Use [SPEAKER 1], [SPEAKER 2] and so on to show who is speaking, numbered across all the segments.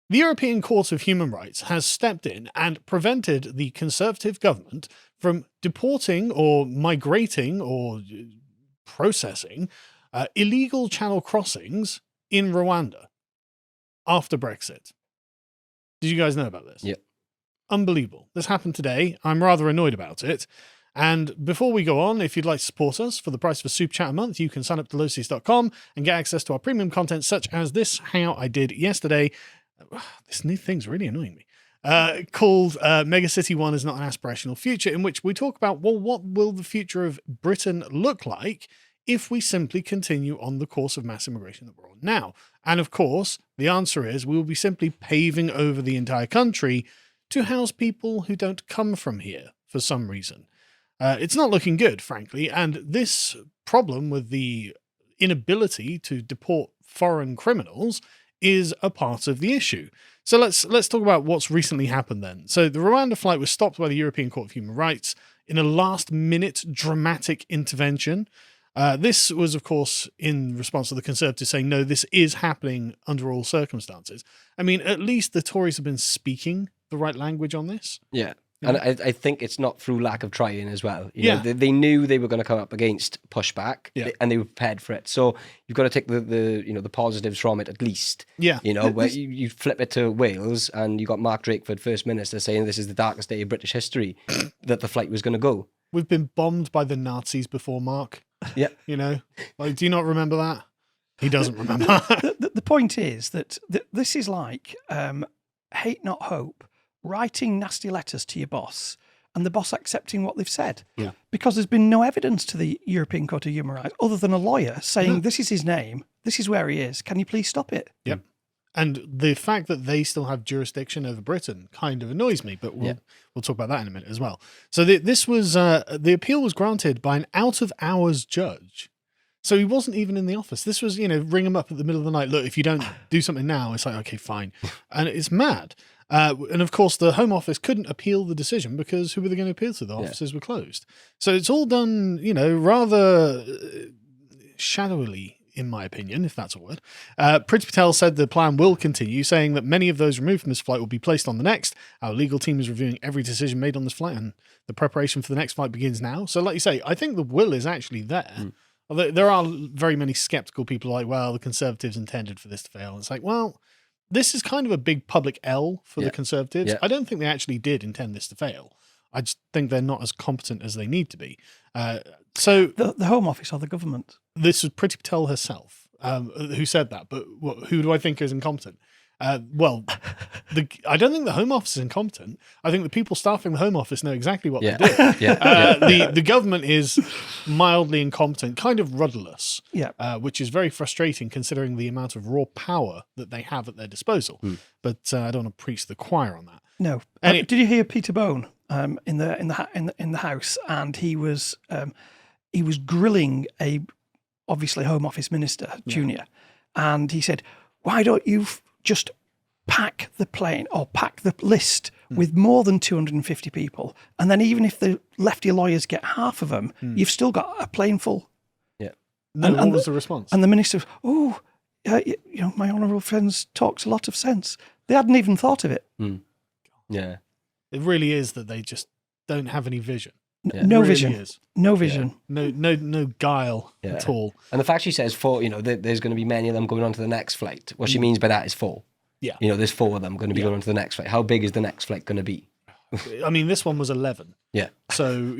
[SPEAKER 1] The European Court of Human Rights has stepped in and prevented the Conservative government from deporting or migrating or processing illegal channel crossings in Rwanda after Brexit. Did you guys know about this?
[SPEAKER 2] Yep.
[SPEAKER 1] Unbelievable. This happened today. I'm rather annoyed about it. And before we go on, if you'd like to support us for the price of a soup chat a month, you can sign up to lotus.com and get access to our premium content such as this Hangout I did yesterday. This new thing's really annoying me. Called Mega City 1 is not an aspirational future, in which we talk about, well, what will the future of Britain look like if we simply continue on the course of mass immigration that we're on now? And of course, the answer is we will be simply paving over the entire country to house people who don't come from here for some reason. It's not looking good, frankly, and this problem with the inability to deport foreign criminals is a part of the issue. So let's talk about what's recently happened then. So the Rwanda flight was stopped by the European Court of Human Rights in a last-minute dramatic intervention. This was, of course, in response to the Conservatives saying, no, this is happening under all circumstances. I mean, at least the Tories have been speaking the right language on this.
[SPEAKER 2] Yeah. And I think it's not through lack of trying as well. You know, they knew they were going to come up against pushback, and they were prepared for it. So you've got to take the positives from it at least.
[SPEAKER 1] Yeah.
[SPEAKER 2] You know, where you flip it to Wales and you got Mark Drakeford, First Minister, saying this is the darkest day of British history, that the flight was going to go.
[SPEAKER 1] We've been bombed by the Nazis before, Mark.
[SPEAKER 2] Yeah.
[SPEAKER 1] You know, like, do you not remember that? He doesn't remember.
[SPEAKER 3] The point is that this is like hate, not hope. Writing nasty letters to your boss and the boss accepting what they've said.
[SPEAKER 1] Yeah.
[SPEAKER 3] Because there's been no evidence to the European Court of Human Rights other than a lawyer saying, this is his name, this is where he is, can you please stop it?
[SPEAKER 1] Yep. And the fact that they still have jurisdiction over Britain kind of annoys me, but we'll talk about that in a minute as well. So this was, the appeal was granted by an out-of-hours judge. So he wasn't even in the office. This was, ring him up at the middle of the night. Look, if you don't do something now, it's like, okay, fine. And it's mad. And of course, the Home Office couldn't appeal the decision because who were they going to appeal to? The offices were closed. So it's all done, rather shadowily, in my opinion, if that's a word. Priti Patel said the plan will continue, saying that many of those removed from this flight will be placed on the next. Our legal team is reviewing every decision made on this flight, and the preparation for the next flight begins now. So like you say, I think the will is actually there. Although there are very many skeptical people like, well, the Conservatives intended for this to fail. It's like, well, this is kind of a big public L for the Conservatives.
[SPEAKER 2] Yeah.
[SPEAKER 1] I don't think they actually did intend this to fail. I just think they're not as competent as they need to be. So
[SPEAKER 3] the Home Office or the government?
[SPEAKER 1] This was Priti Patel herself who said that, but who do I think is incompetent? I don't think the Home Office is incompetent. I think the people staffing the Home Office know exactly what they're doing. The government is mildly incompetent, kind of rudderless, which is very frustrating considering the amount of raw power that they have at their disposal. But I don't want to preach the choir on that.
[SPEAKER 3] No. Did you hear Peter Bone in the House? And he was grilling a obviously Home Office minister, junior, and he said, "Why don't you just pack the plane or pack the list with more than 250 people. And then even if the lefty lawyers get half of them, you've still got a plane full."
[SPEAKER 1] Yeah. What was the response?
[SPEAKER 3] And the minister, my honourable friends talks a lot of sense. They hadn't even thought of it.
[SPEAKER 1] Yeah. It really is that they just don't have any vision.
[SPEAKER 3] No vision. No vision.
[SPEAKER 1] Yeah. No guile at all.
[SPEAKER 2] And the fact she says four, there's going to be many of them going on to the next flight. What she means by that is four. Yeah. There's four of them going to be going on to the next flight. How big is the next flight going to be?
[SPEAKER 1] I mean, this one was 11.
[SPEAKER 2] Yeah.
[SPEAKER 1] So,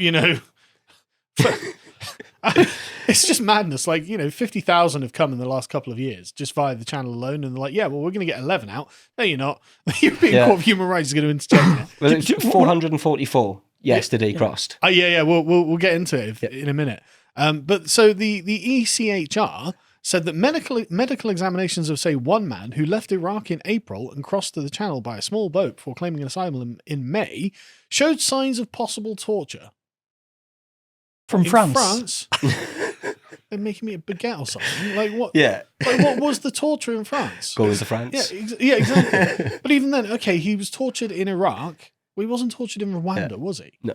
[SPEAKER 1] it's just madness. Like, 50,000 have come in the last couple of years just via the channel alone. And they're like, yeah, well, we're going to get 11 out. No, you're not. The European Court of Human Rights is going to interchange it.
[SPEAKER 2] Well, it's 444 yesterday crossed.
[SPEAKER 1] We'll get into it in a minute. But so the ECHR said that medical examinations of, say, one man who left Iraq in April and crossed to the channel by a small boat before claiming an asylum in May showed signs of possible torture.
[SPEAKER 3] From France.
[SPEAKER 1] They're making me a baguette or something. Like what?
[SPEAKER 2] Yeah.
[SPEAKER 1] Like what was the torture in France?
[SPEAKER 2] Going to France.
[SPEAKER 1] Yeah, exactly. But even then, okay, he was tortured in Iraq. Well, he wasn't tortured in Rwanda, was he?
[SPEAKER 2] No.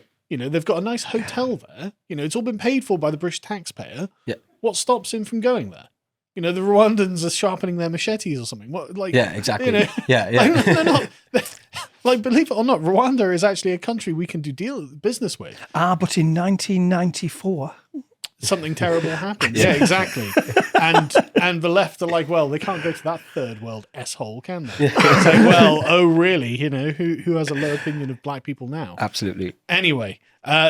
[SPEAKER 1] They've got a nice hotel there. It's all been paid for by the British taxpayer.
[SPEAKER 2] Yeah.
[SPEAKER 1] What stops him from going there? the Rwandans are sharpening their machetes or something. What, like,
[SPEAKER 2] yeah, exactly.
[SPEAKER 1] Yeah. Like, they're not, like, believe it or not, Rwanda is actually a country we can do business with.
[SPEAKER 3] But in 1994,
[SPEAKER 1] something terrible happened. Yeah, exactly. And the left are like, well, they can't go to that third world s-hole, can they? It's like, well, oh really? Who has a low opinion of black people now?
[SPEAKER 2] Absolutely.
[SPEAKER 1] Anyway,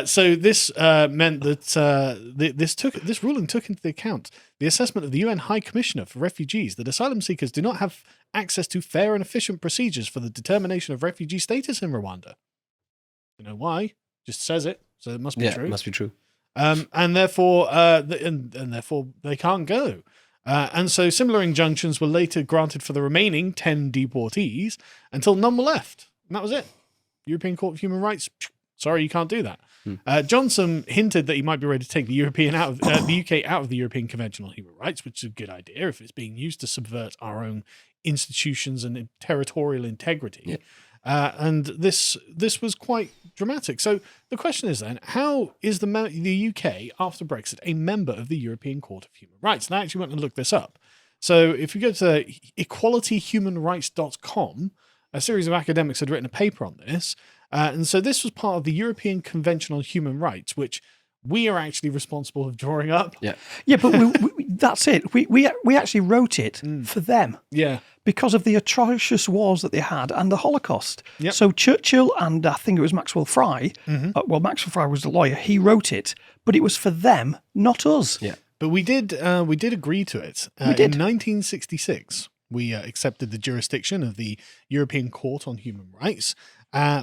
[SPEAKER 1] so this meant that this ruling took into account the assessment of the UN High Commissioner for Refugees that asylum seekers do not have access to fair and efficient procedures for the determination of refugee status in Rwanda. You know why? Just says it, so it must be true.
[SPEAKER 2] It must be true.
[SPEAKER 1] And therefore, and therefore they can't go. And so similar injunctions were later granted for the remaining 10 deportees until none were left. And that was it. European Court of Human Rights, sorry, you can't do that. Johnson hinted that he might be ready to take the UK out of the European Convention on Human Rights, which is a good idea if it's being used to subvert our own institutions and territorial integrity.
[SPEAKER 2] Yeah.
[SPEAKER 1] And this was quite dramatic. So the question is then, how is the UK, after Brexit, a member of the European Court of Human Rights? And I actually went and looked this up. So if you go to equalityhumanrights.com, a series of academics had written a paper on this. And so this was part of the European Convention on Human Rights, which we are actually responsible for drawing up.
[SPEAKER 3] Yeah, but we that's it. We actually wrote it for them.
[SPEAKER 1] Yeah.
[SPEAKER 3] Because of the atrocious wars that they had and the Holocaust.
[SPEAKER 1] Yep.
[SPEAKER 3] So Churchill and I think it was Maxwell Fry, Maxwell Fry was the lawyer, he wrote it, but it was for them, not us.
[SPEAKER 2] Yeah.
[SPEAKER 1] But we did agree to it.
[SPEAKER 3] We did.
[SPEAKER 1] In 1966, we accepted the jurisdiction of the European Court on Human Rights,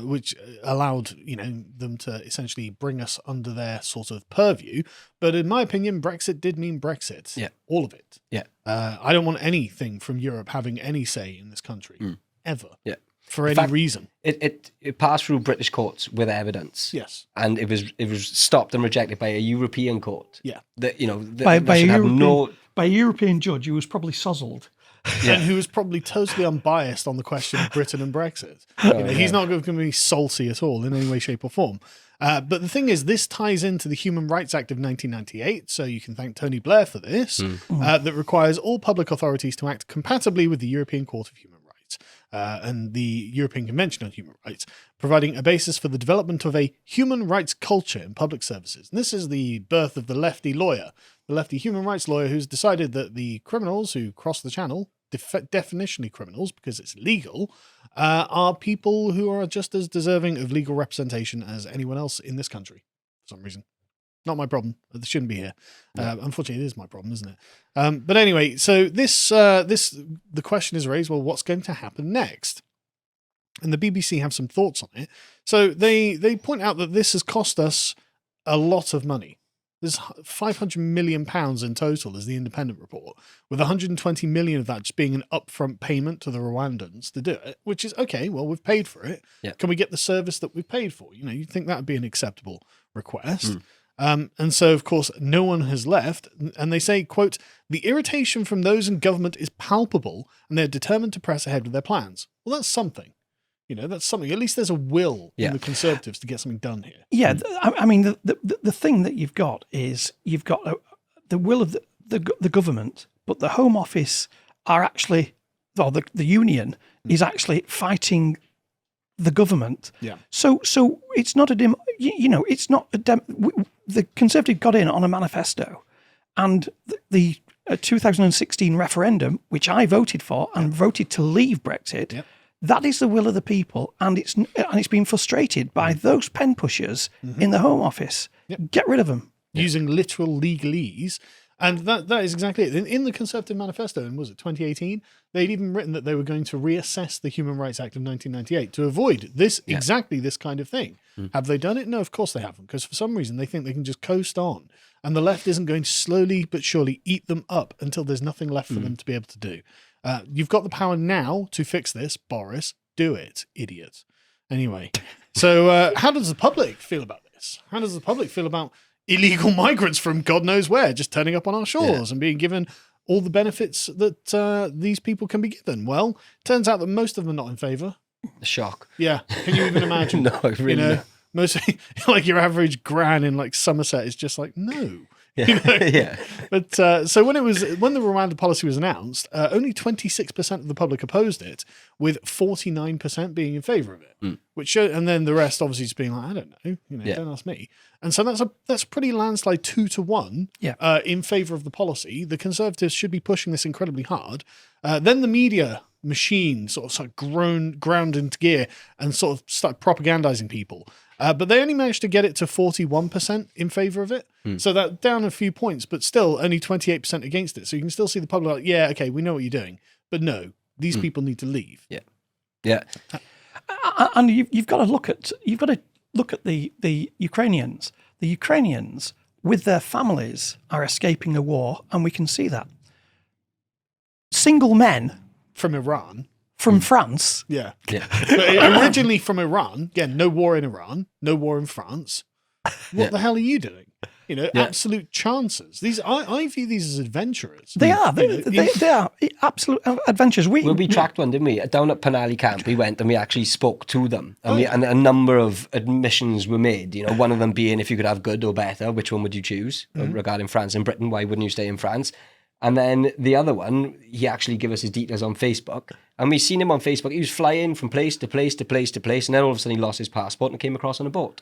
[SPEAKER 1] which allowed them to essentially bring us under their sort of purview. But in my opinion, Brexit did mean Brexit.
[SPEAKER 2] Yeah.
[SPEAKER 1] All of it.
[SPEAKER 2] Yeah.
[SPEAKER 1] I don't want anything from Europe having any say in this country ever.
[SPEAKER 2] Yeah.
[SPEAKER 1] For any reason.
[SPEAKER 2] It passed through British courts with evidence.
[SPEAKER 1] Yes.
[SPEAKER 2] And it was stopped and rejected by a European court.
[SPEAKER 1] Yeah.
[SPEAKER 3] By a European judge who was probably sozzled.
[SPEAKER 1] Yeah. And who was probably totally unbiased on the question of Britain and Brexit. He's not going to be salty at all in any way, shape or form. But the thing is, this ties into the Human Rights Act of 1998, so you can thank Tony Blair for this, that requires all public authorities to act compatibly with the European Court of Human Rights and the European Convention on Human Rights, providing a basis for the development of a human rights culture in public services. And this is the birth of the lefty lawyer, the lefty human rights lawyer who's decided that the criminals who cross the channel, definitionally criminals because it's illegal, are people who are just as deserving of legal representation as anyone else in this country for some reason. Not my problem. They shouldn't be here. Unfortunately, it is my problem, isn't it? But anyway, so the question is raised, well, what's going to happen next? And the BBC have some thoughts on it. So they point out that this has cost us a lot of money. There's £500 million in total, is the independent report, with 120 million of that just being an upfront payment to the Rwandans to do it, which is okay. Well, we've paid for it.
[SPEAKER 2] Yeah.
[SPEAKER 1] Can we get the service that we've paid for? You'd think that would be an acceptable request. And so, of course, no one has left. And they say, quote, the irritation from those in government is palpable and they're determined to press ahead with their plans. Well, that's something. That's something. At least there's a will in the Conservatives to get something done here.
[SPEAKER 3] Yeah, I mean, the thing that you've got is you've got the will of the government, but the Home Office are actually, or the union is actually fighting the government.
[SPEAKER 1] Yeah.
[SPEAKER 3] So it's not it's not the Conservative got in on a manifesto, and the 2016 referendum, which I voted for and voted to leave Brexit. Yep. That is the will of the people, and it's been frustrated by those pen pushers in the Home Office. Yep. Get rid of them.
[SPEAKER 1] Using literal legalese. And that is exactly it. In the Conservative Manifesto, in, was it 2018, they'd even written that they were going to reassess the Human Rights Act of 1998 to avoid exactly this kind of thing. Have they done it? No, of course they haven't, because for some reason they think they can just coast on, and the left isn't going to slowly but surely eat them up until there's nothing left for them to be able to do. You've got the power now to fix this, Boris. Do it, idiot. Anyway, so how does the public feel about this? How does the public feel about illegal migrants from God knows where just turning up on our shores and being given all the benefits that these people can be given? Well, turns out that most of them are not in favour.
[SPEAKER 2] Shock.
[SPEAKER 1] Yeah. Can you even imagine?
[SPEAKER 2] No, really not.
[SPEAKER 1] Mostly, like your average gran in like Somerset is just like, no.
[SPEAKER 2] Yeah.
[SPEAKER 1] You know?
[SPEAKER 2] Yeah.
[SPEAKER 1] But so when the Rwanda policy was announced, only 26% of the public opposed it, with 49% being in favour of it. And then the rest obviously just being like, I don't know, don't ask me. And so that's a pretty landslide 2-1 in favour of the policy. The Conservatives should be pushing this incredibly hard. Then the media machine sort of ground into gear and sort of start propagandizing people. But they only managed to get it to 41% in favour of it. So that down a few points, but still only 28% against it. So you can still see the public like, yeah, okay, we know what you're doing. But no, these people need to leave.
[SPEAKER 2] Yeah. Yeah.
[SPEAKER 3] And you've got to look at the Ukrainians. The Ukrainians with their families are escaping a war, and we can see that. Single men
[SPEAKER 1] From Iran.
[SPEAKER 3] from France.
[SPEAKER 1] Yeah.
[SPEAKER 2] Yeah.
[SPEAKER 1] But originally from Iran. Again, no war in Iran, no war in France. What the hell are you doing? Absolute chances. I view these as adventurers.
[SPEAKER 3] They are. They are absolute adventures.
[SPEAKER 2] We tracked one, didn't we? Down at Penally Camp, we went and we actually spoke to them. And a number of admissions were made. One of them being, if you could have good or better, which one would you choose? Regarding France and Britain, why wouldn't you stay in France? And then the other one, he actually gave us his details on Facebook. And we seen him on Facebook. He was flying from place to place to place to place. And then all of a sudden he lost his passport and came across on a boat.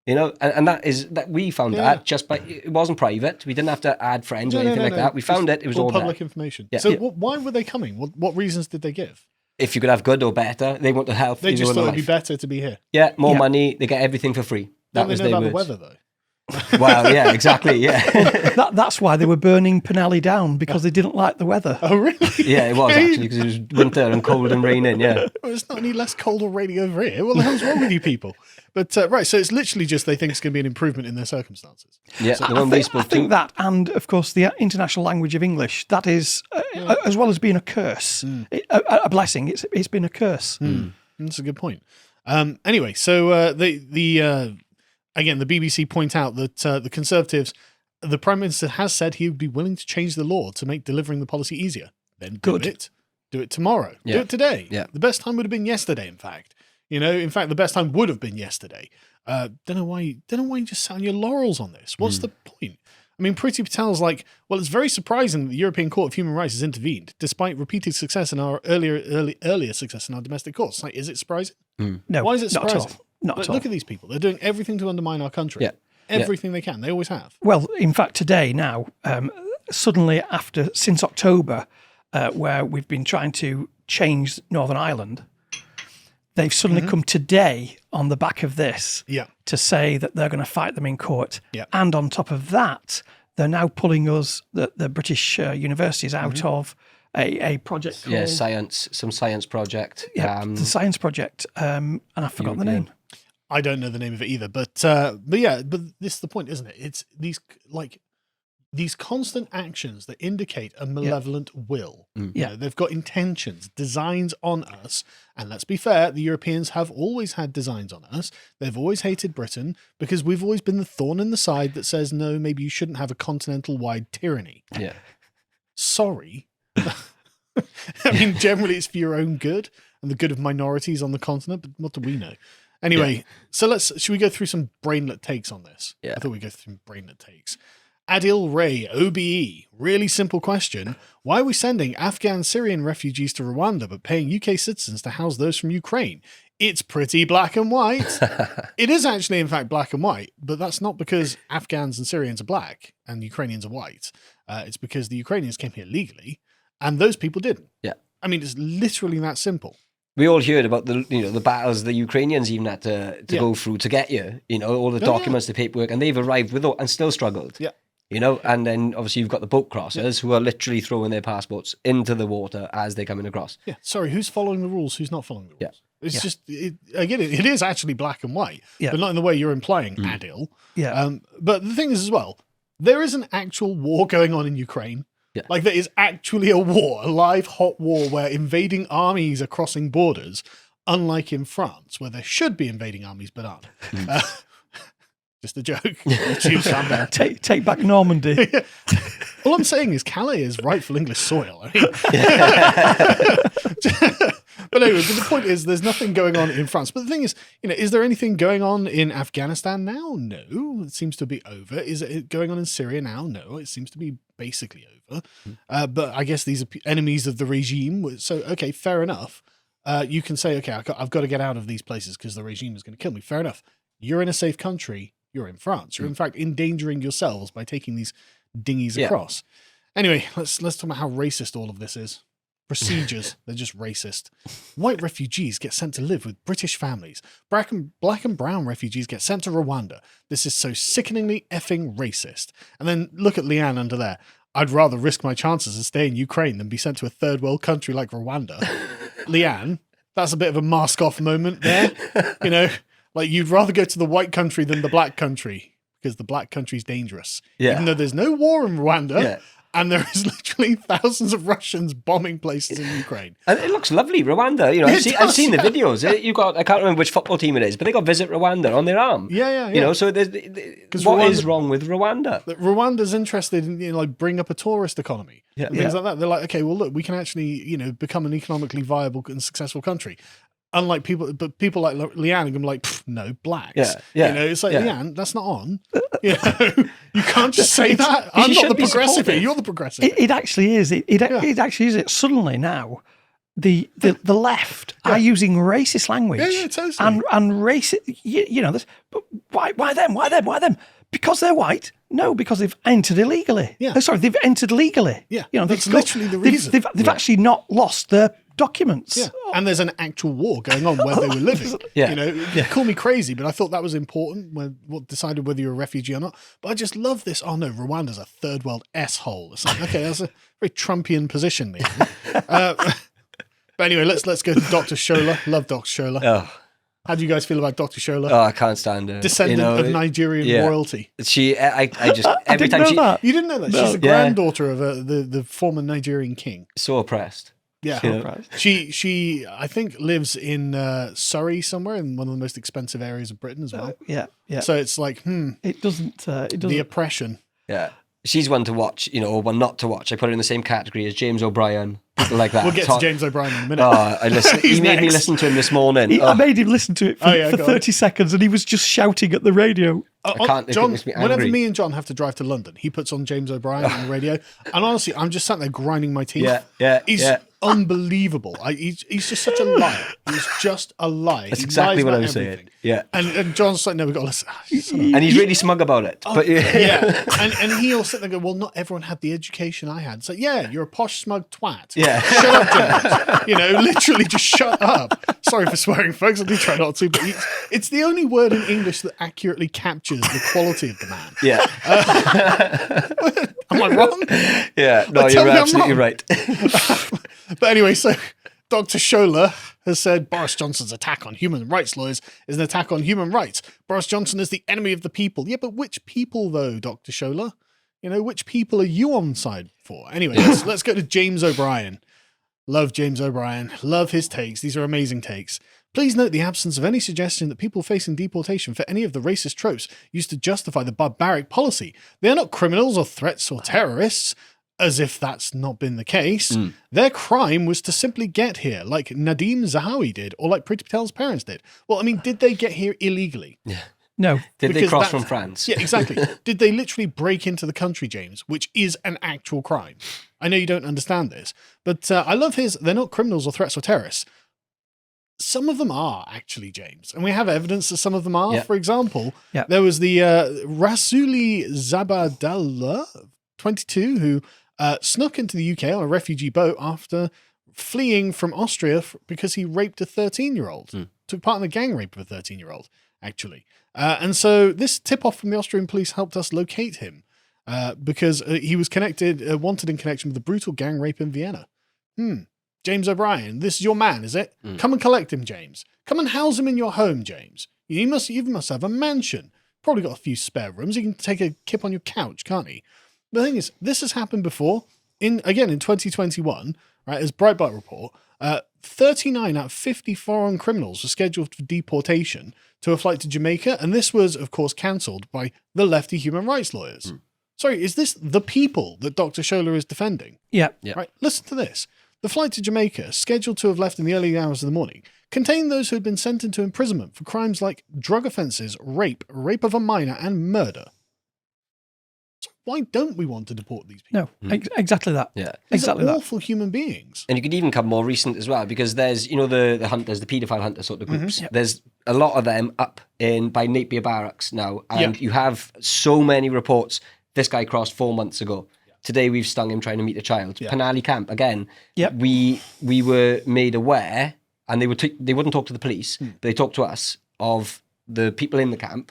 [SPEAKER 2] And that we found that just by, it wasn't private. We didn't have to add friends or anything like that. We found it. It was all
[SPEAKER 1] public
[SPEAKER 2] there.
[SPEAKER 1] information.
[SPEAKER 2] Yeah.
[SPEAKER 1] So why were they coming? What reasons did they give?
[SPEAKER 2] If you could have good or better, they want to help.
[SPEAKER 1] They just thought it'd be better to be here.
[SPEAKER 2] Yeah, more money. They get everything for free.
[SPEAKER 1] Don't they know about the weather though?
[SPEAKER 2] Well, yeah, exactly. Yeah.
[SPEAKER 3] That's why they were burning Penally down, because they didn't like the weather.
[SPEAKER 1] Oh, really?
[SPEAKER 2] Yeah, it was actually, because it was winter and cold and raining. Yeah.
[SPEAKER 1] Well, it's not any less cold or raining over here. What the hell's wrong with you people? But right, so it's literally just they think it's going to be an improvement in their circumstances.
[SPEAKER 2] Yeah,
[SPEAKER 1] so
[SPEAKER 3] I think that, and of course the international language of English, that is, as well as being a curse, a blessing. It's been a curse.
[SPEAKER 1] That's a good point. Anyway, so again, the BBC point out that the Conservatives, the Prime Minister has said he would be willing to change the law to make delivering the policy easier. Then do it. Do it tomorrow.
[SPEAKER 2] Yeah.
[SPEAKER 1] Do it today.
[SPEAKER 2] Yeah.
[SPEAKER 1] The best time would have been yesterday, in fact. In fact, the best time would have been yesterday. Don't know why you just sat on your laurels on this. What's the point? I mean, Priti Patel's like, well, it's very surprising that the European Court of Human Rights has intervened, despite repeated success in our earlier success in our domestic courts. Like, is it surprising?
[SPEAKER 3] No.
[SPEAKER 1] Why is it surprising?
[SPEAKER 3] Not at all. Not at all.
[SPEAKER 1] Look at these people. They're doing everything to undermine our country.
[SPEAKER 2] Yeah.
[SPEAKER 1] Everything they can. They always have.
[SPEAKER 3] Well, in fact, today now, suddenly since October, where we've been trying to change Northern Ireland, they've suddenly come today on the back of this to say that they're going to fight them in court.
[SPEAKER 1] Yeah.
[SPEAKER 3] And on top of that, they're now pulling us, the British universities, out of a project called...
[SPEAKER 2] some science project.
[SPEAKER 3] Yeah, the science project, and I've forgotten the name.
[SPEAKER 1] I don't know the name of it either, but this is the point, isn't it? It's these constant actions that indicate a malevolent will. They've got intentions, designs on us. And let's be fair, the Europeans have always had designs on us. They've always hated Britain because we've always been the thorn in the side that says, no, maybe you shouldn't have a continental-wide tyranny.
[SPEAKER 2] Yeah.
[SPEAKER 1] Sorry. I mean, generally it's for your own good and the good of minorities on the continent, but what do we know? Anyway, so should we go through some brainlet takes on this?
[SPEAKER 2] Yeah.
[SPEAKER 1] I thought we'd go through some brainlet takes. Adil Ray, OBE, really simple question. Why are we sending Afghan Syrian refugees to Rwanda but paying UK citizens to house those from Ukraine? It's pretty black and white. It is actually, in fact, black and white, but that's not because Afghans and Syrians are black and Ukrainians are white. It's because the Ukrainians came here legally and those people didn't.
[SPEAKER 2] Yeah.
[SPEAKER 1] I mean, it's literally that simple.
[SPEAKER 2] We all heard about the battles the Ukrainians even had to go through to get here. All the documents, the paperwork, and they've arrived with and still struggled.
[SPEAKER 1] Yeah.
[SPEAKER 2] And then obviously you've got the boat crossers who are literally throwing their passports into the water as they're coming across.
[SPEAKER 1] Yeah. Sorry, who's following the rules? Who's not following the rules?
[SPEAKER 2] Yeah.
[SPEAKER 1] It's just, again, it is actually black and white, but not in the way you're implying, Adil.
[SPEAKER 3] Yeah.
[SPEAKER 1] But the thing is as well, there is an actual war going on in Ukraine.
[SPEAKER 2] Yeah.
[SPEAKER 1] Like there is actually a war, a live hot war where invading armies are crossing borders, unlike in France, where there should be invading armies but aren't. Just a joke.
[SPEAKER 3] Take back Normandy.
[SPEAKER 1] All I'm saying is Calais is rightful English soil. I But anyway, but the point is, there's nothing going on in France. But the thing is, is there anything going on in Afghanistan now? No, it seems to be over. Is it going on in Syria now? No, it seems to be basically over. But I guess these are enemies of the regime. So, okay, fair enough. You can say, okay, I've got to get out of these places because the regime is going to kill me. Fair enough. You're in a safe country. You're in France. You're in fact endangering yourselves by taking these dinghies across. Anyway, let's talk about how racist all of this is. Procedures, they're just racist. White refugees get sent to live with British families. Black and brown refugees get sent to Rwanda. This is so sickeningly effing racist. And then look at Leanne under there. I'd rather risk my chances and stay in Ukraine than be sent to a third world country like Rwanda. Leanne, that's a bit of a mask off moment there. Like you'd rather go to the white country than the black country because the black country's dangerous. Yeah. Even though there's no war in Rwanda. Yeah. And there is literally thousands of Russians bombing places in Ukraine. And
[SPEAKER 2] it looks lovely, Rwanda. I've seen the videos. I can't remember which football team it is, but they got Visit Rwanda on their arm.
[SPEAKER 1] Yeah.
[SPEAKER 2] So what is wrong with Rwanda?
[SPEAKER 1] Rwanda's interested in bring up a tourist economy. And things like that. They're like, okay, well, look, we can actually, become an economically viable and successful country. Unlike people like Leanne are going to be like, no, blacks. It's like, Leanne, that's not on. You can't just say that. I'm not the progressive here. You're the progressive.
[SPEAKER 3] It actually is. It actually is. Suddenly now, the left are using racist language.
[SPEAKER 1] Totally.
[SPEAKER 3] And racist. This. But why them? Why them? Because they're white? No, because they've entered illegally. They've entered legally.
[SPEAKER 1] Yeah, that's literally the reason.
[SPEAKER 3] They've actually not lost their documents.
[SPEAKER 1] Yeah. And there's an actual war going on where they were living. Call me crazy, but I thought that was important when what decided whether you're a refugee or not. But I just love this. Oh no, Rwanda's a third world S-hole. It's like, okay, that's a very Trumpian position there. But anyway, let's go to Dr. Shola. Love Dr. Shola.
[SPEAKER 2] Oh.
[SPEAKER 1] How do you guys feel about Dr. Shola?
[SPEAKER 2] Oh, I can't stand her.
[SPEAKER 1] Descendant of Nigerian royalty.
[SPEAKER 2] I just every time
[SPEAKER 1] you didn't know that she's the granddaughter of the former Nigerian king.
[SPEAKER 2] So oppressed.
[SPEAKER 1] Yeah, she I think lives in Surrey somewhere, in one of the most expensive areas of Britain as well.
[SPEAKER 3] Yeah.
[SPEAKER 1] So it's like,
[SPEAKER 3] it doesn't.
[SPEAKER 1] The oppression.
[SPEAKER 2] Yeah, she's one to watch, or one not to watch. I put her in the same category as James O'Brien, people like that.
[SPEAKER 1] We'll get to James O'Brien in a minute.
[SPEAKER 2] He made me listen to him this morning.
[SPEAKER 3] I made him listen to it for 30 seconds, and he was just shouting at the radio.
[SPEAKER 1] John, whenever me and John have to drive to London, he puts on James O'Brien on the radio, and honestly, I'm just sat there grinding my teeth. He's unbelievable. He's just such a liar. He's just a lie.
[SPEAKER 2] That's exactly what I was saying. Yeah.
[SPEAKER 1] And John's like, no, we've got to listen.
[SPEAKER 2] And he's really smug about it.
[SPEAKER 1] And he'll sit there and go, well, not everyone had the education I had. So you're a posh, smug twat.
[SPEAKER 2] Yeah.
[SPEAKER 1] Shut up, James. Literally just shut up. Sorry for swearing, folks. I do try not to, but it's the only word in English that accurately captures the quality of the man.
[SPEAKER 2] Yeah.
[SPEAKER 1] Am I wrong?
[SPEAKER 2] Yeah. No, you're absolutely right.
[SPEAKER 1] But anyway, so Dr. Shola has said Boris Johnson's attack on human rights lawyers is an attack on human rights. Boris Johnson is the enemy of the people. Yeah, but which people though, Dr. Shola? Which people are you on side for? Anyway, let's go to James O'Brien. Love James O'Brien. Love his takes. These are amazing takes. Please note the absence of any suggestion that people facing deportation for any of the racist tropes used to justify the barbaric policy. They are not criminals or threats or terrorists, as if that's not been the case. Their crime was to simply get here, like Nadim Zahawi did, or like Priti Patel's parents did. Well, I mean, did they get here illegally?
[SPEAKER 2] Yeah.
[SPEAKER 3] No.
[SPEAKER 2] Did they cross from France?
[SPEAKER 1] Yeah, exactly. Did they literally break into the country, James, which is an actual crime? I know you don't understand this, but I love they're not criminals or threats or terrorists. Some of them are, actually, James. And we have evidence that some of them are. Yeah. For example, there was the Rasuli Zabadallah, 22, who snuck into the UK on a refugee boat after fleeing from Austria because he raped a 13-year-old. Took part in the gang rape of a 13-year-old, actually. And so this tip-off from the Austrian police helped us locate him because he was wanted in connection with the brutal gang rape in Vienna. James O'Brien, this is your man, is it? Come and collect him, James. Come and house him in your home, James. You must have a mansion. Probably got a few spare rooms. He can take a kip on your couch, can't he? The thing is, this has happened before. In 2021, right, as Breitbart report, 39 out of 50 foreign criminals were scheduled for deportation to a flight to Jamaica, and this was, of course, cancelled by the lefty human rights lawyers. Sorry, is this the people that Dr. Shola is defending?
[SPEAKER 3] Yeah.
[SPEAKER 1] Right, listen to this. The flight to Jamaica, scheduled to have left in the early hours of the morning, contained those who had been sent into imprisonment for crimes like drug offences, rape of a minor, and murder. So why don't we want to deport these people?
[SPEAKER 3] No, exactly that.
[SPEAKER 2] Yeah.
[SPEAKER 1] These
[SPEAKER 3] Exactly
[SPEAKER 1] are
[SPEAKER 3] that.
[SPEAKER 1] awful human beings.
[SPEAKER 2] And you could even come more recent as well, because there's, the hunters, the paedophile hunter sort of groups.
[SPEAKER 3] Yep.
[SPEAKER 2] There's a lot of them up by Napier Barracks now. And
[SPEAKER 1] Yeah.
[SPEAKER 2] you have so many reports. This guy crossed 4 months ago. Today we've stung him trying to meet a child.
[SPEAKER 1] Yeah.
[SPEAKER 2] Penally Camp, again,
[SPEAKER 3] Yep.
[SPEAKER 2] we were made aware, and they wouldn't talk to the police, but they talked to us of the people in the camp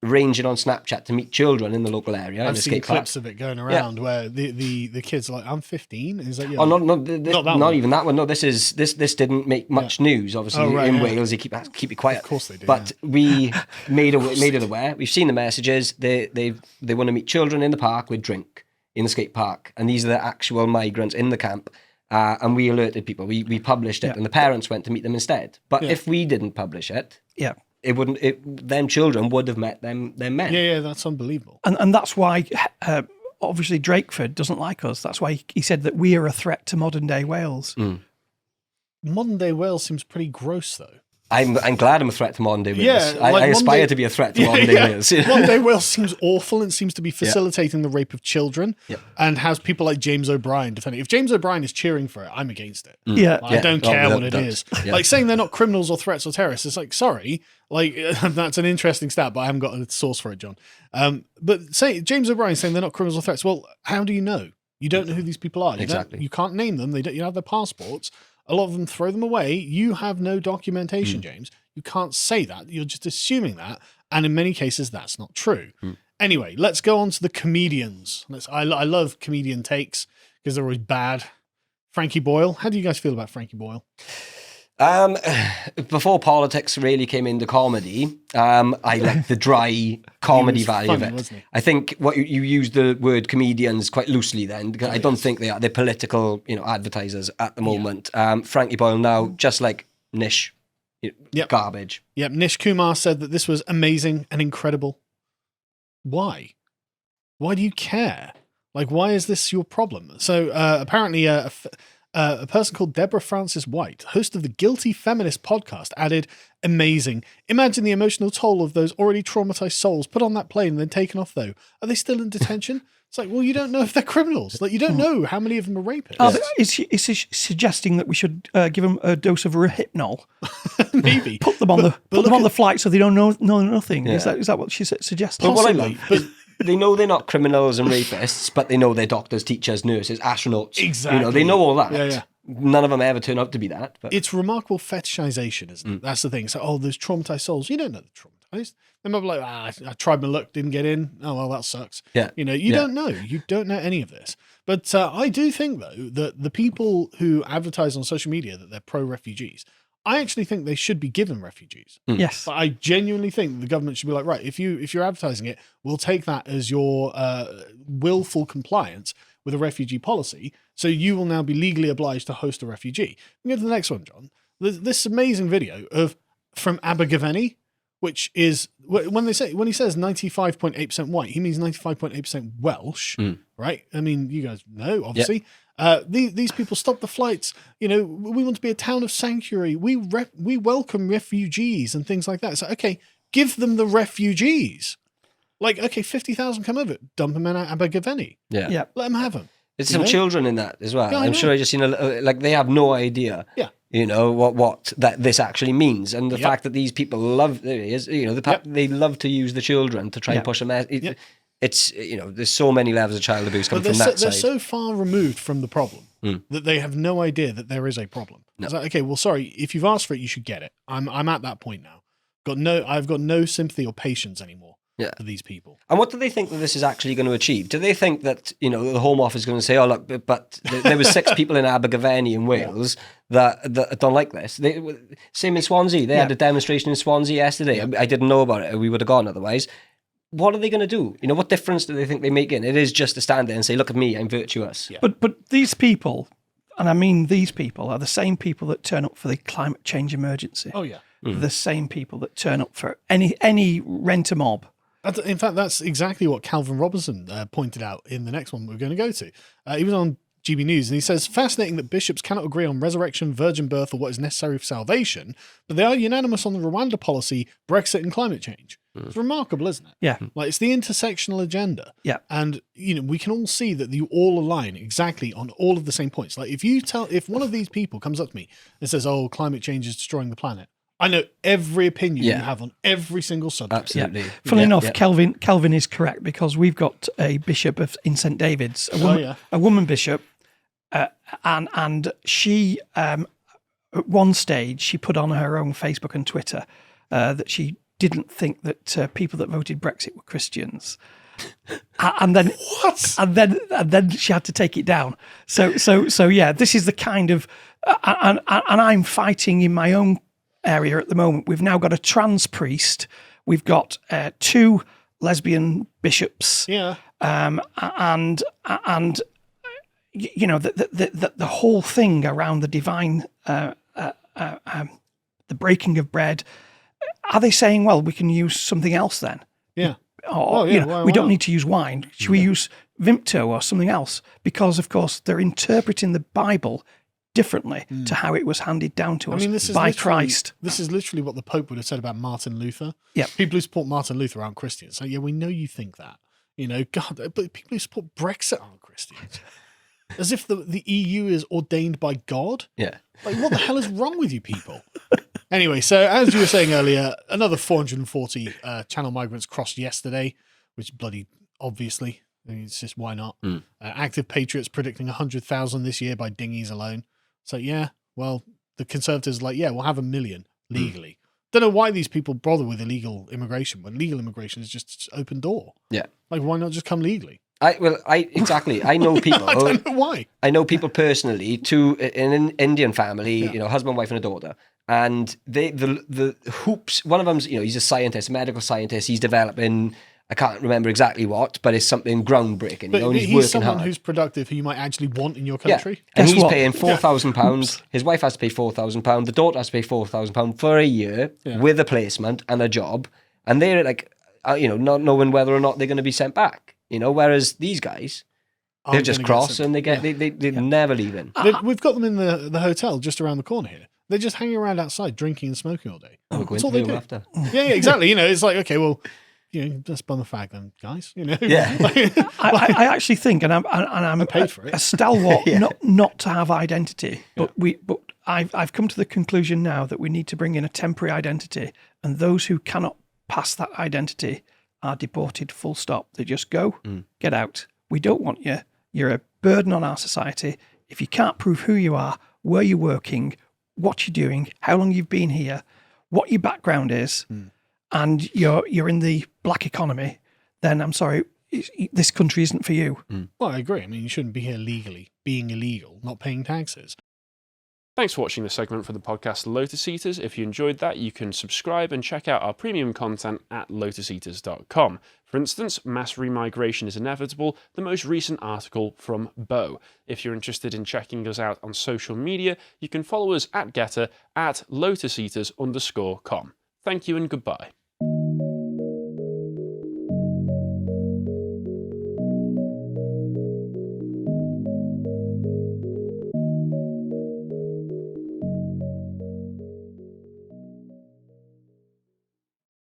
[SPEAKER 2] arranging on Snapchat to meet children in the local area.
[SPEAKER 1] I've seen clips of it going around where the kids are like, I'm 15. Is that,
[SPEAKER 2] Oh, not
[SPEAKER 1] that one.
[SPEAKER 2] even that one. No, this didn't make much news. Obviously, in Wales, they keep it quiet.
[SPEAKER 1] Of course they do.
[SPEAKER 2] But we made it aware. We've seen the messages. They want to meet children in the park with drink in the skate park, and these are the actual migrants in the camp. And we alerted people. We published it, and the parents went to meet them instead. But if we didn't publish it,
[SPEAKER 3] Yeah.
[SPEAKER 2] it wouldn't. Them children would have met them men.
[SPEAKER 1] Yeah, that's unbelievable.
[SPEAKER 3] And that's why, obviously, Drakeford doesn't like us. That's why he said that we are a threat to modern day Wales.
[SPEAKER 1] Modern day Wales seems pretty gross, though.
[SPEAKER 2] I'm glad I'm a threat to modern day Wales.
[SPEAKER 1] Yeah,
[SPEAKER 2] I
[SPEAKER 1] like
[SPEAKER 2] aspire
[SPEAKER 1] Monday-
[SPEAKER 2] to be a threat to modern day Wales.
[SPEAKER 1] Modern day Wales seems awful and seems to be facilitating the rape of children and has people like James O'Brien defending. If James O'Brien is cheering for it, I'm against it.
[SPEAKER 3] Yeah.
[SPEAKER 1] I don't care what it
[SPEAKER 2] that-
[SPEAKER 1] is.
[SPEAKER 2] yeah.
[SPEAKER 1] Like saying they're not criminals or threats or terrorists. It's like, sorry, like that's an interesting stat, but I haven't got a source for it, John. But say James O'Brien saying they're not criminals or threats. Well, how do you know? You don't know who these people are.
[SPEAKER 2] Exactly.
[SPEAKER 1] You can't name them. You don't have their passports. A lot of them throw them away. You have no documentation, James. You can't say that. You're just assuming that. And in many cases, that's not true. Anyway, let's go on to the comedians. I love comedian takes because they're always bad. Frankie Boyle. How do you guys feel about Frankie Boyle?
[SPEAKER 2] Before politics really came into comedy, I like the dry comedy
[SPEAKER 1] was
[SPEAKER 2] value
[SPEAKER 1] funny,
[SPEAKER 2] of it.
[SPEAKER 1] wasn't he?
[SPEAKER 2] I think what you use the word comedians quite loosely then, because I don't think they are. They're political, advertisers at the moment. Frankie Boyle now, just like Nish, garbage.
[SPEAKER 1] Yep. Nish Kumar said that this was amazing and incredible. Why? Why do you care? Like, why is this your problem? So apparently a person called Deborah Francis White, host of the Guilty Feminist podcast, added, amazing. Imagine the emotional toll of those already traumatized souls put on that plane and then taken off, though. Are they still in detention? It's like, well, you don't know if they're criminals. Like, you don't know how many of them are rapists.
[SPEAKER 3] Is he suggesting that we should give them a dose of Rohypnol?
[SPEAKER 1] Maybe.
[SPEAKER 3] Put them on the flight so they don't know nothing.
[SPEAKER 2] Yeah.
[SPEAKER 3] Is that what she's suggesting?
[SPEAKER 2] But what I
[SPEAKER 1] Possibly,
[SPEAKER 2] love
[SPEAKER 1] but-
[SPEAKER 2] is they know they're not criminals and rapists, but they know they're doctors, teachers, nurses, astronauts.
[SPEAKER 1] Exactly.
[SPEAKER 2] They know all that.
[SPEAKER 1] Yeah.
[SPEAKER 2] None of them ever turn out to be that. But
[SPEAKER 1] It's remarkable fetishization, isn't it? That's the thing. So, those traumatized souls. You don't know they're traumatized. They might be like, I tried my luck, didn't get in. Oh, well, that sucks.
[SPEAKER 2] Yeah.
[SPEAKER 1] You don't know. You don't know any of this. But I do think, though, that the people who advertise on social media that they're pro-refugees, I actually think they should be given refugees.
[SPEAKER 3] Yes.
[SPEAKER 1] But I genuinely think the government should be like, right, if you're advertising it, we'll take that as your willful compliance with a refugee policy. So you will now be legally obliged to host a refugee. We go to the next one, John. There's this amazing video from Abergavenny, which is when he says 95.8% white, he means 95.8% Welsh, right? I mean, you guys know, obviously. These people stop the flights. We want to be a town of sanctuary. We welcome refugees and things like that. So, okay, give them the refugees. Like, okay, 50,000 come over, dump them in Abergavenny.
[SPEAKER 2] yeah.
[SPEAKER 3] Yeah.
[SPEAKER 1] Let them have them.
[SPEAKER 2] There's some children in that as well.
[SPEAKER 1] Yeah, I
[SPEAKER 2] I'm
[SPEAKER 1] know.
[SPEAKER 2] sure I just seen they have no idea.
[SPEAKER 1] Yeah.
[SPEAKER 2] What that this actually means, and the
[SPEAKER 1] Yep.
[SPEAKER 2] fact that these people love they love to use the children to try and push them. It's there's so many levels of child abuse coming
[SPEAKER 1] But
[SPEAKER 2] from that
[SPEAKER 1] they're
[SPEAKER 2] side.
[SPEAKER 1] so far removed from the problem that they have no idea that there is a problem. It's like, okay, well, sorry, if you've asked for it, you should get it. I'm at that point now. I've got no sympathy or patience anymore for these people.
[SPEAKER 2] And what do they think that this is actually going to achieve? Do they think that the Home Office is going to say, "Oh look, but there was 6 people in Abergavenny in Wales that don't like this"? Same in Swansea. They had a demonstration in Swansea yesterday. I didn't know about it. We would have gone otherwise. What are they going to do? What difference do they think they make in? It is just to stand there and say, "Look at me, I'm virtuous."
[SPEAKER 1] Yeah.
[SPEAKER 3] But these people, and I mean these people, are the same people that turn up for the climate change emergency.
[SPEAKER 1] Oh, yeah.
[SPEAKER 3] The same people that turn up for any rent-a-mob.
[SPEAKER 1] In fact, that's exactly what Calvin Robinson pointed out in the next one we're going to go to. He was on GB News, and he says, fascinating that bishops cannot agree on resurrection, virgin birth, or what is necessary for salvation, but they are unanimous on the Rwanda policy, Brexit, and climate change. It's remarkable, isn't it?
[SPEAKER 3] Yeah.
[SPEAKER 1] Like, it's the intersectional agenda.
[SPEAKER 3] Yeah.
[SPEAKER 1] And, we can all see that you all align exactly on all of the same points. Like, if one of these people comes up to me and says, oh, climate change is destroying the planet, I know every opinion you have on every single subject.
[SPEAKER 2] Absolutely.
[SPEAKER 3] Yeah. Funnily enough, Kelvin is correct, because we've got a bishop in St. David's, a woman bishop, and she, at one stage, she put on her own Facebook and Twitter that she didn't think that people that voted Brexit were Christians. And then
[SPEAKER 1] What?
[SPEAKER 3] And then she had to take it down. So yeah, this is the kind of and I'm fighting in my own area at the moment. We've now got a trans priest. We've got 2 lesbian bishops.
[SPEAKER 1] Yeah.
[SPEAKER 3] And the whole thing around the divine, the breaking of bread. Are they saying, well, we can use something else then?
[SPEAKER 1] Yeah.
[SPEAKER 3] Or we don't need to use wine. Should we use Vimto or something else? Because of course they're interpreting the Bible differently to how it was handed down to us by Christ.
[SPEAKER 1] This is literally what the Pope would have said about Martin Luther.
[SPEAKER 3] Yeah.
[SPEAKER 1] People who support Martin Luther aren't Christians. So yeah, we know you think that. God, but people who support Brexit aren't Christians. As if the EU is ordained by God.
[SPEAKER 2] Yeah.
[SPEAKER 1] Like, what the hell is wrong with you people? Anyway, so as you were saying earlier, another 440 channel migrants crossed yesterday, which bloody obviously, it's just why not? Active patriots predicting 100,000 this year by dinghies alone. So yeah, well, the Conservatives are like, yeah, we'll have 1 million legally. Don't know why these people bother with illegal immigration when legal immigration is just open door.
[SPEAKER 2] Yeah.
[SPEAKER 1] Like, why not just come legally?
[SPEAKER 2] Exactly. I know people.
[SPEAKER 1] I don't know why.
[SPEAKER 2] I know people personally, in an Indian family, husband, wife, and a daughter. And the hoops, one of them's, he's a scientist, a medical scientist. He's developing, I can't remember exactly what, but it's something groundbreaking.
[SPEAKER 1] But
[SPEAKER 2] and
[SPEAKER 1] he's
[SPEAKER 2] working
[SPEAKER 1] someone
[SPEAKER 2] hard.
[SPEAKER 1] who's productive who you might actually want in your country.
[SPEAKER 2] Yeah. And
[SPEAKER 3] Guess
[SPEAKER 2] he's
[SPEAKER 3] what?
[SPEAKER 2] paying £4,000. His wife has to pay £4,000. The daughter has to pay £4,000 for a year with a placement and a job. And they're like, not knowing whether or not they're going to be sent back. Whereas these guys, they just cross and they're never leaving.
[SPEAKER 1] We've got them in the hotel just around the corner here. They're just hanging around outside drinking and smoking all day. That's all they do.
[SPEAKER 2] After.
[SPEAKER 1] Yeah, exactly. It's like, okay, well, let's bum a fag then, guys.
[SPEAKER 2] Yeah.
[SPEAKER 3] I actually think, and I'm
[SPEAKER 1] paid for it.
[SPEAKER 3] a stalwart not to have identity, but I've come to the conclusion now that we need to bring in a temporary identity, and those who cannot pass that identity are deported, full stop. They just go, get out. We don't want you. You're a burden on our society. If you can't prove who you are, where you're working, what you're doing, how long you've been here, what your background is, and you're in the black economy, then I'm sorry, this country isn't for you.
[SPEAKER 1] Well, I agree. I mean, you shouldn't be here legally, being illegal, not paying taxes.
[SPEAKER 4] Thanks for watching this segment for the podcast Lotus Eaters. If you enjoyed that, you can subscribe and check out our premium content at lotuseaters.com. For instance, mass remigration is inevitable, the most recent article from Bo. If you're interested in checking us out on social media, you can follow us at Getter at lotuseaters_com. Thank you and goodbye.